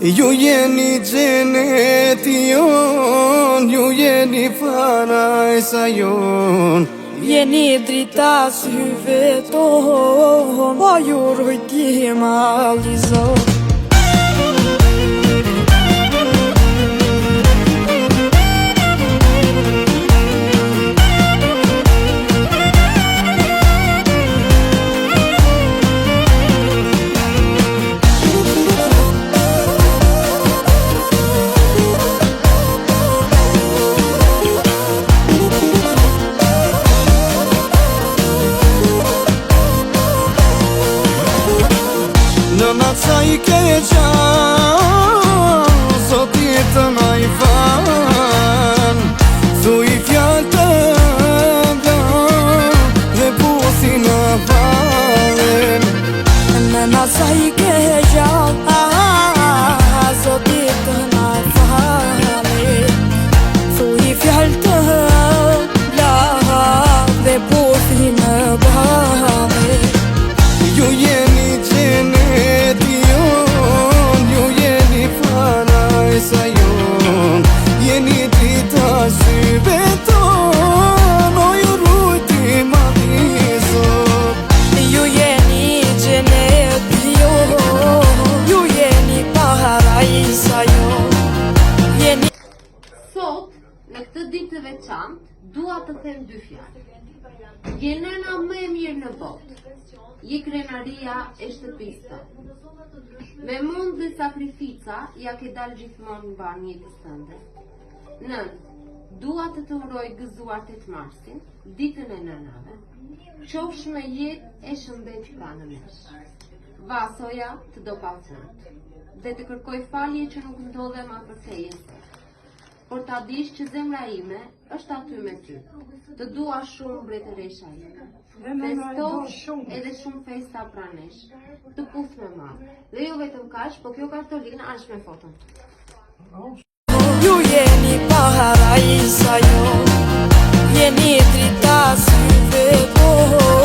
Ju jeni gjeneti jon, ju jeni parajsa jon. Jeni drita syve ton, po ju rujtim alizot. Nëna qa I ke qanë, sotit të na I fan. Thuj fjallë të nga dhe busi në valen. Nëna qa I ke qanë, sotit të na falen. Thuj fjallë të nga dhe busi në valen. Ju jeni gjeneti jon, ju jeni parajsa jon. Jeni drita syve ton, o ju rujtim alizot. Ju jeni gjeneti jon, ju jeni parajsa jon. Jeni Sot, në këtë ditë të veçantë, dua të them dy fjalë. Je nëna më e mirë në botë. Je krenaria e shtëpisë tënde. Me mund dhe sakrifica, ja ke dalë gjithmonë mbar jetës tënde. Nën, dua të të uroj gëzuar 8 marsin, ditën e nënave. Qofsh me jetë e shëndet pranë nesh. Vasoja të do pacënt. Dhe të kërkoj falje që nuk ndodhem afër teje sot. Por ta dish që zemra ime është aty me ty. Të dua shumë mbretëresha ime. Festo edhe shumë festa pranesh. Të puth me madh. Dhe jo vetëm kaq, po kjo kartolinë është me foton. Ju jeni parajsa jon, jeni drita syve ton.